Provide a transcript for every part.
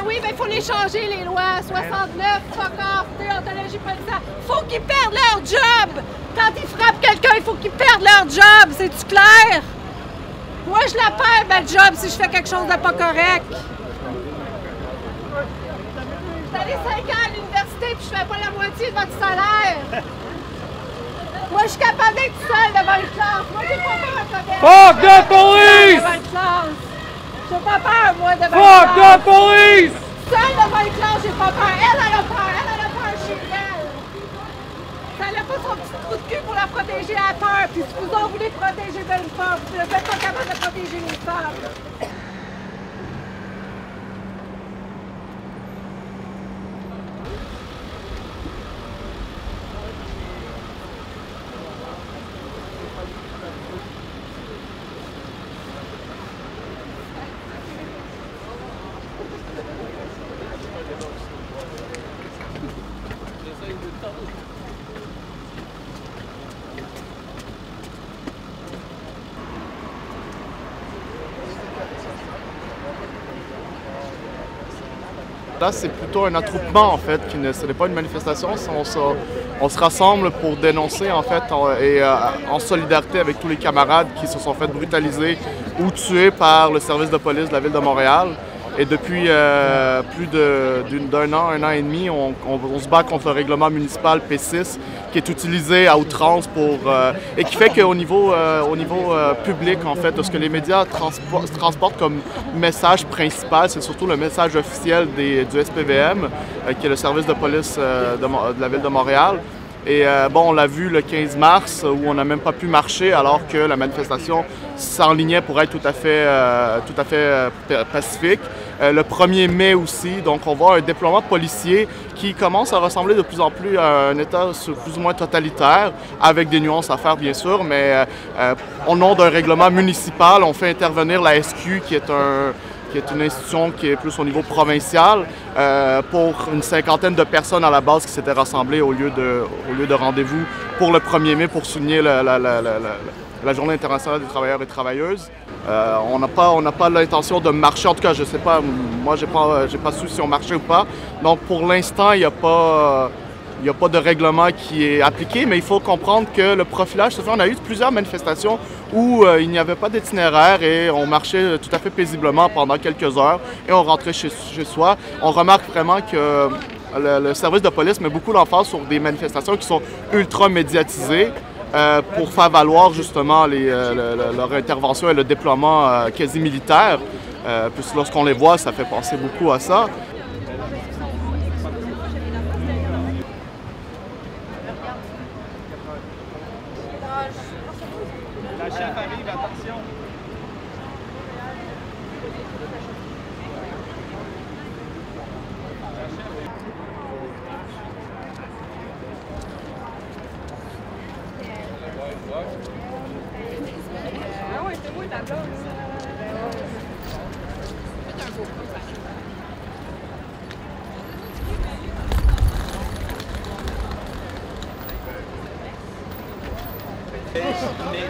oui, mais il faut les changer, les lois. 69, fuck off, déontologie policière. Faut qu'ils perdent leur job. Quand ils frappent quelqu'un, il faut qu'ils perdent leur job. C'est-tu clair? Moi, je la perds, ma job, si je fais quelque chose de pas correct. Vous allez 5 ans à l'université puis je fais pas la moitié de votre salaire. Moi, je suis capable d'être seule devant une classe. Moi, j'ai pas peur de Fuck the police! devant une classe. J'ai pas peur, moi, devant Fuck une classe. the police! Seule devant une classe, j'ai pas peur. Elle a peur. Elle a peur chez elle. Ça n'a pas son petit trou de cul pour la protéger à peur. Puis si vous en voulez protéger d'une femme, vous ne faites pas capable de protéger les femmes. Là, c'est plutôt un attroupement, en fait, ce n'est pas une manifestation. On se rassemble pour dénoncer, en fait, en solidarité avec tous les camarades qui se sont fait brutaliser ou tuer par le service de police de la Ville de Montréal. Et depuis plus d'un an, un an et demi, on se bat contre le règlement municipal P6 qui est utilisé à outrance et qui fait qu'au niveau, public, en fait, ce que les médias transportent comme message principal, c'est surtout le message officiel du SPVM, qui est le service de police de la Ville de Montréal. Et bon, on l'a vu le 15 mars où on n'a même pas pu marcher alors que la manifestation s'enlignait pour être tout à fait pacifique. Le 1er mai aussi, donc on voit un déploiement policier qui commence à ressembler de plus en plus à un État plus ou moins totalitaire, avec des nuances à faire bien sûr, mais au nom d'un règlement municipal, on fait intervenir la SQ qui est une institution qui est plus au niveau provincial, pour une cinquantaine de personnes à la base qui s'étaient rassemblées au lieu de rendez-vous pour le 1er mai pour souligner la Journée internationale des travailleurs et travailleuses. On n'a pas l'intention de marcher, en tout cas je sais pas, moi j'ai pas su si on marchait ou pas. Donc pour l'instant, il n'y a pas de règlement qui est appliqué, mais il faut comprendre que le profilage se fait. On a eu plusieurs manifestations où il n'y avait pas d'itinéraire et on marchait tout à fait paisiblement pendant quelques heures et on rentrait chez soi. On remarque vraiment que le service de police met beaucoup l'emphase sur des manifestations qui sont ultra médiatisées pour faire valoir justement leur intervention et le déploiement quasi militaire. Puis lorsqu'on les voit, ça fait penser beaucoup à ça. La chef arrive, attention! Ah ouais, c'est moi ta blonde.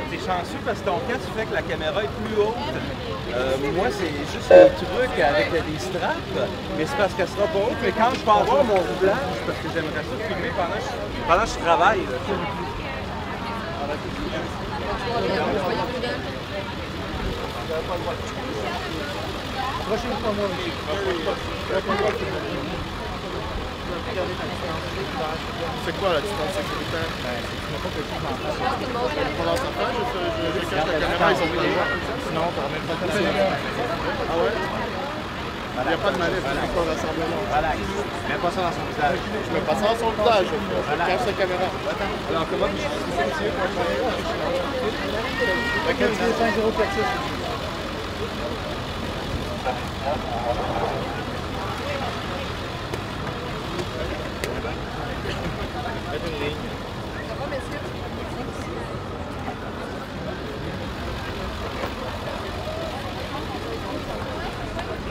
T'es chanceux parce que ton casque fait que la caméra est plus haute. Moi, c'est juste un truc avec des straps, mais c'est parce qu'elle sera pas haute. Mais quand je vais avoir mon roublage, parce que j'aimerais ça filmer pendant que je travaille. Là. Prochaine fois, moi aussi. C'est quoi la distance sécuritaire? Pendant ce temps, je cache la caméra, ils sont pas là. Sinon, on ne pas de Ah ouais? Il n'y a pas de manif, il n'y a pas de rassemblement. Relax. Mets pas ça dans son visage. Je mets pas ça dans son visage, je cache la caméra. Alors, comment tu fais pour la caméra? Laquelle c'est 5046. Faites une ligne. Ça va, messieurs?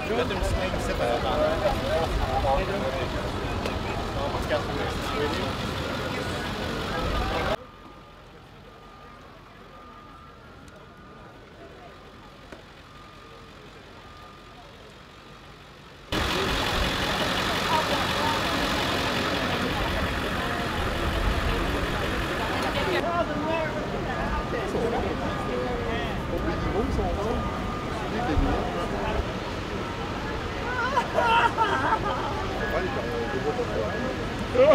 Je vais mettre une petite ligne ici par exemple. Déjà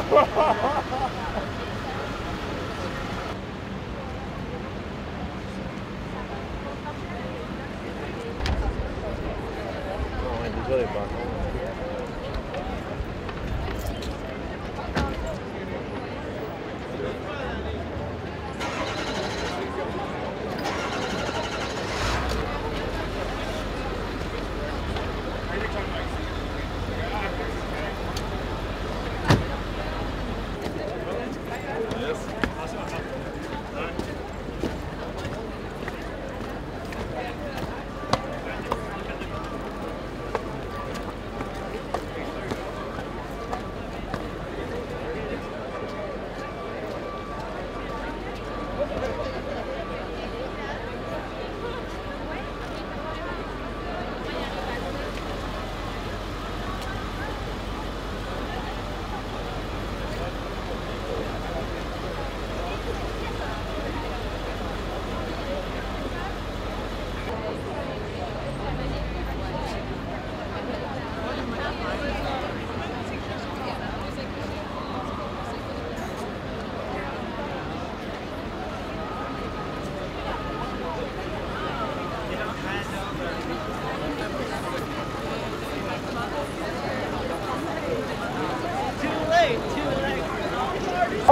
les bâtons.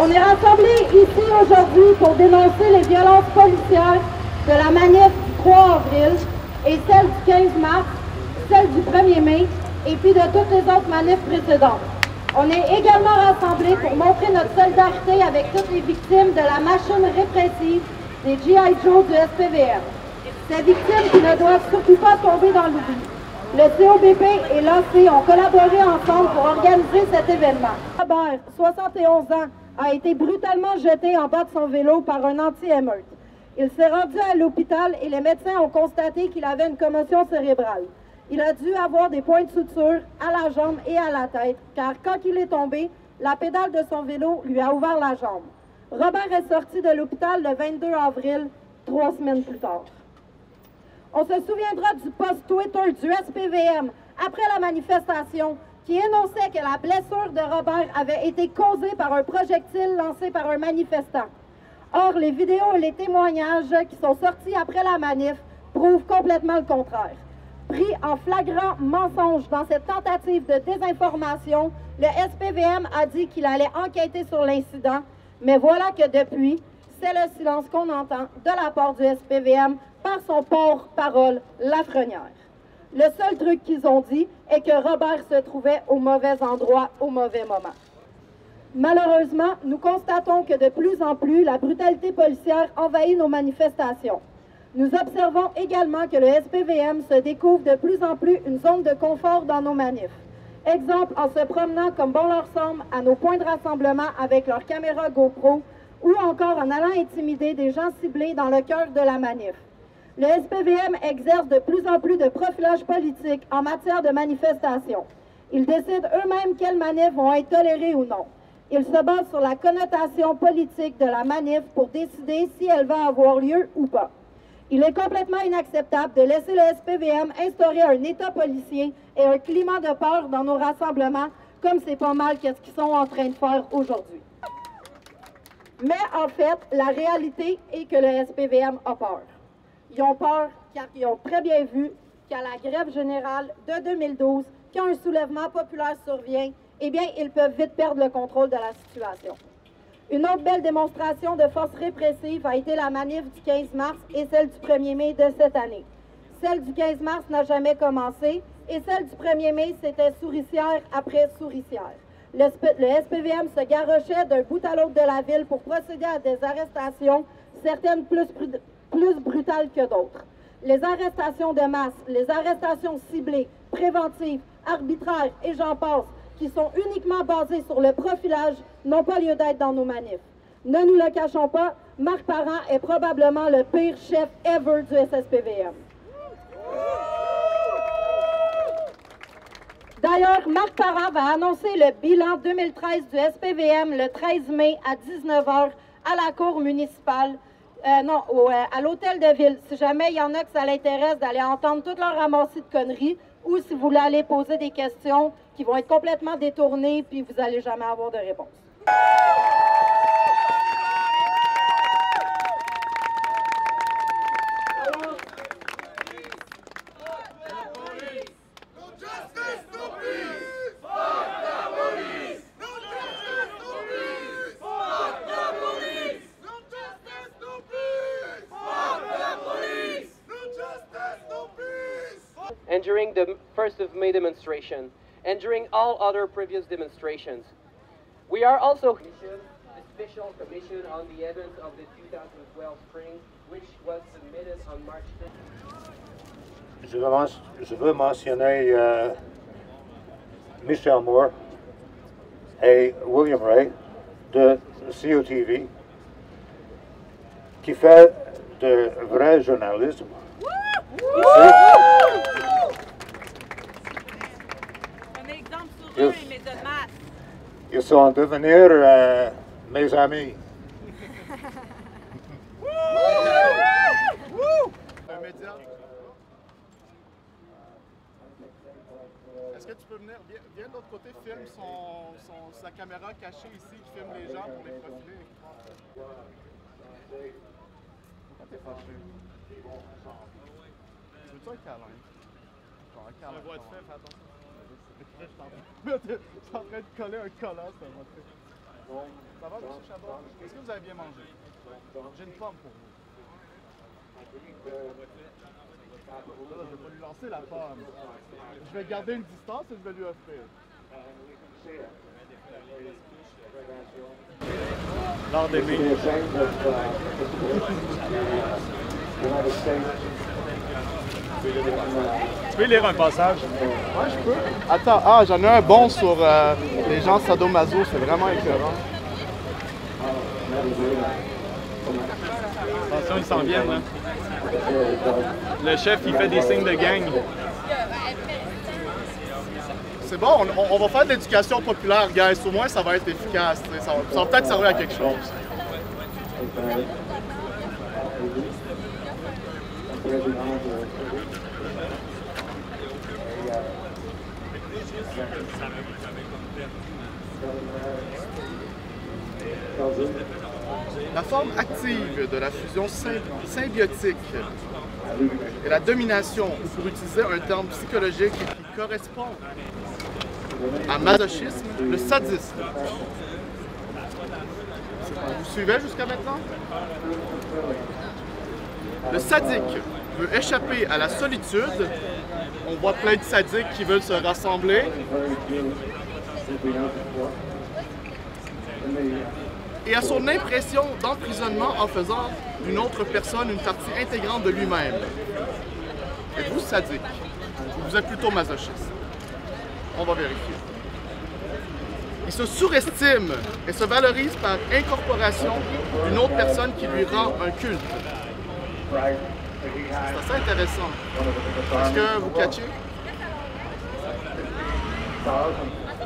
On est rassemblés ici aujourd'hui pour dénoncer les violences policières de la manif du 3 avril et celle du 15 mars, celle du 1er mai et puis de toutes les autres manifs précédentes. On est également rassemblés pour montrer notre solidarité avec toutes les victimes de la machine répressive des G.I. Joe du SPVM. Ces victimes qui ne doivent surtout pas tomber dans l'oubli. Le COBP et l'AC ont collaboré ensemble pour organiser cet événement. Robert, 71 ans, a été brutalement jeté en bas de son vélo par un anti-émeute. Il s'est rendu à l'hôpital et les médecins ont constaté qu'il avait une commotion cérébrale. Il a dû avoir des points de suture à la jambe et à la tête, car quand il est tombé, la pédale de son vélo lui a ouvert la jambe. Robert est sorti de l'hôpital le 22 avril, 3 semaines plus tard. On se souviendra du post Twitter du SPVM après la manifestation qui énonçait que la blessure de Robert avait été causée par un projectile lancé par un manifestant. Or, les vidéos et les témoignages qui sont sortis après la manif prouvent complètement le contraire. Pris en flagrant mensonge dans cette tentative de désinformation, le SPVM a dit qu'il allait enquêter sur l'incident, mais voilà que depuis, c'est le silence qu'on entend de la part du SPVM par son porte-parole Lafrenière. Le seul truc qu'ils ont dit est que Robert se trouvait au mauvais endroit au mauvais moment. Malheureusement, nous constatons que de plus en plus, la brutalité policière envahit nos manifestations. Nous observons également que le SPVM se découvre de plus en plus une zone de confort dans nos manifs. Exemple, en se promenant comme bon leur semble à nos points de rassemblement avec leurs caméras GoPro ou encore en allant intimider des gens ciblés dans le cœur de la manif. Le SPVM exerce de plus en plus de profilage politique en matière de manifestation. Ils décident eux-mêmes quelles manifs vont être tolérées ou non. Ils se basent sur la connotation politique de la manif pour décider si elle va avoir lieu ou pas. Il est complètement inacceptable de laisser le SPVM instaurer un état policier et un climat de peur dans nos rassemblements, comme c'est pas mal qu'est-ce qu'ils sont en train de faire aujourd'hui. Mais en fait, la réalité est que le SPVM a peur. Ils ont peur car ils ont très bien vu qu'à la grève générale de 2012, quand un soulèvement populaire survient, eh bien, ils peuvent vite perdre le contrôle de la situation. Une autre belle démonstration de force répressive a été la manif du 15 mars et celle du 1er mai de cette année. Celle du 15 mars n'a jamais commencé et celle du 1er mai, c'était souricière après souricière. Le SPVM se garrochait d'un bout à l'autre de la ville pour procéder à des arrestations, certaines plus brutales que d'autres. Les arrestations de masse, les arrestations ciblées, préventives, arbitraires et j'en passe, qui sont uniquement basées sur le profilage, n'ont pas lieu d'être dans nos manifs. Ne nous le cachons pas, Marc Parent est probablement le pire chef ever du SSPVM. D'ailleurs, Marc Parent va annoncer le bilan 2013 du SPVM le 13 mai à 19h à la cour municipale, à l'hôtel de ville. Si jamais il y en a que ça l'intéresse d'aller entendre toute leur ramassis de conneries ou si vous voulez aller poser des questions qui vont être complètement détournés, puis vous n'allez jamais avoir de réponse. And during the 1st of May demonstration, and during all other previous demonstrations. We are also a special commission on the events of the 2012 spring, which was submitted on March 5th. Je veux mentionner Michel Moore et William Ray de COTV qui fait de vrai journalisme. Ils sont devenir mes amis. Est-ce que tu peux venir, viens de l'autre côté, filme sa caméra cachée ici qui filme les gens pour les profiler. Pourquoi t'es fâché? Veux-tu un câlin? Un câlin. Ça va être fait, fais attention. Je suis en train de coller un collant, ça va être. Ça va, M. Chabot? Est-ce que vous avez bien mangé? J'ai une pomme pour vous. Là, je vais pas lui lancer la pomme. Je vais garder une distance et je vais lui offrir. L'art d'aimer. Tu peux lire un passage? Ouais, je peux. Attends, j'en ai un bon sur les gens sadomaso, c'est vraiment écœurant. Attention, ils s'en viennent, là. Le chef, il fait des signes de gang. C'est bon, on va faire de l'éducation populaire, guys. Au moins, ça va être efficace. Ça va peut-être servir à quelque chose. La forme active de la fusion symbiotique et la domination, ou pour utiliser un terme psychologique qui correspond à masochisme, le sadisme. Vous suivez jusqu'à maintenant? Le sadique veut échapper à la solitude. On voit plein de sadiques qui veulent se rassembler. Et à son impression d'emprisonnement en faisant d'une autre personne une partie intégrante de lui-même. Êtes-vous sadique? Ou vous êtes plutôt masochiste? On va vérifier. Il se surestime et se valorise par incorporation d'une autre personne qui lui rend un culte. C'est assez intéressant. Est-ce que vous catchez?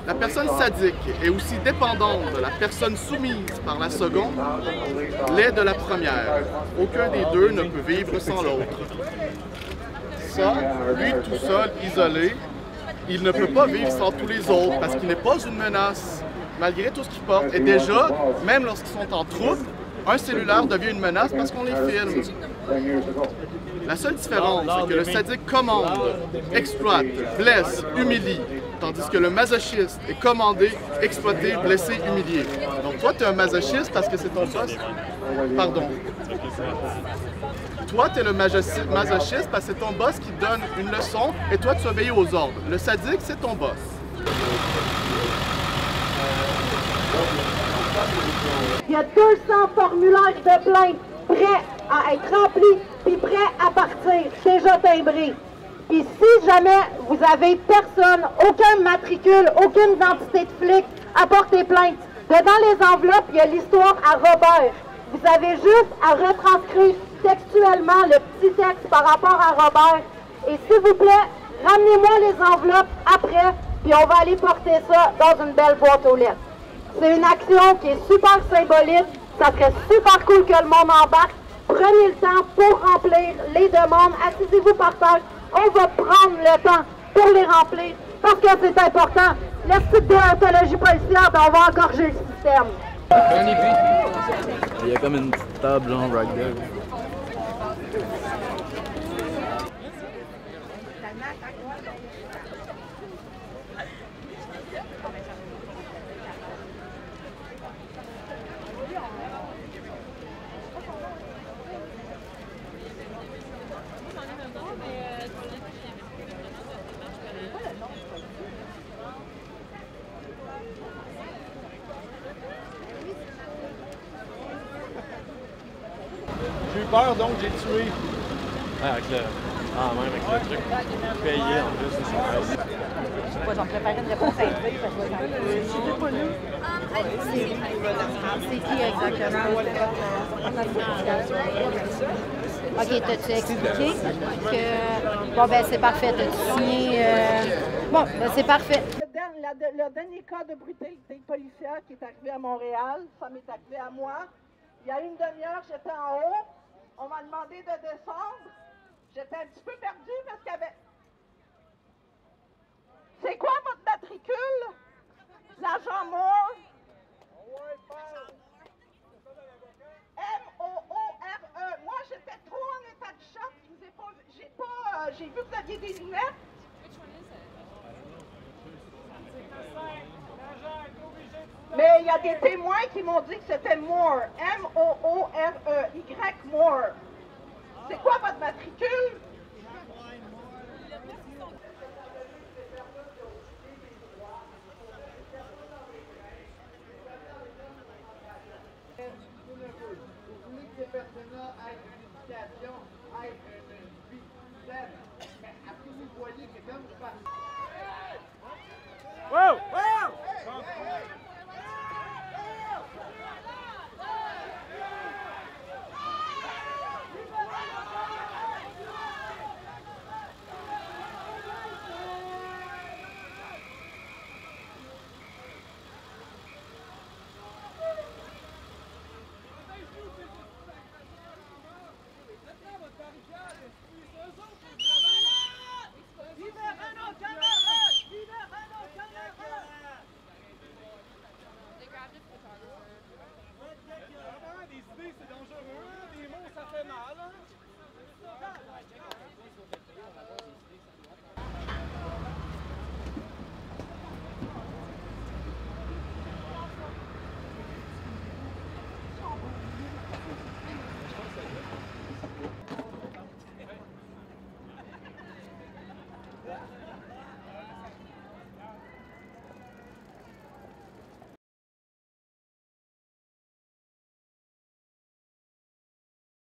La personne sadique est aussi dépendante de la personne soumise par la seconde, l'est de la première. Aucun des deux ne peut vivre sans l'autre. Ça, lui tout seul, isolé, il ne peut pas vivre sans tous les autres parce qu'il n'est pas une menace, malgré tout ce qu'il porte. Et déjà, même lorsqu'ils sont en trouble, un cellulaire devient une menace parce qu'on les filme. La seule différence, c'est que le sadique commande, exploite, blesse, humilie, tandis que le masochiste est commandé, exploité, blessé, humilié. Donc toi, tu es un masochiste parce que c'est ton boss. Pardon. Toi, tu es le masochiste parce que c'est ton boss qui donne une leçon et toi, tu obéis aux ordres. Le sadique, c'est ton boss. Il y a 200 formulaires de plainte prêts à être remplis puis prêts à partir, déjà timbrés. Puis si jamais vous avez personne, aucun matricule, aucune identité de flic, apportez plainte. Dedans les enveloppes, il y a l'histoire à Robert. Vous avez juste à retranscrire textuellement le petit texte par rapport à Robert. Et s'il vous plaît, ramenez-moi les enveloppes après, puis on va aller porter ça dans une belle boîte aux lettres. C'est une action qui est super symbolique. Ça serait super cool que le monde embarque. Prenez le temps pour remplir les demandes. Assisez-vous par terre. On va prendre le temps pour les remplir. parce que c'est important. La petite déontologie policière, ben on va engorger le système. Il y a comme une petite table, genre, right there. J'ai eu peur, donc j'ai tué. Avec le... Ah, même avec le truc payé en plus, c'est ça. Je sais pas, j'en préparais une réponse à écrire parce que c'est pas nous. C'est qui exactement? OK, t'as-tu expliqué que... Bon, ben c'est parfait, t'as-tu signé... Bon, ben c'est parfait. Le dernier cas de brutalité policière qui est arrivé à Montréal, ça m'est arrivé à moi. Il y a une demi-heure, j'étais en haut. On m'a demandé de descendre. J'étais un petit peu perdue parce qu'il y avait... C'est quoi votre matricule? L'agent Moore. M-O-O-R-E. Moi, j'étais trop en état de choc. Je vous ai pas vu. J'ai vu que vous aviez des lunettes. Mais il y a des témoins qui m'ont dit que c'était Moore. M-O-O-R-E. Y Moore. C'est quoi votre matricule?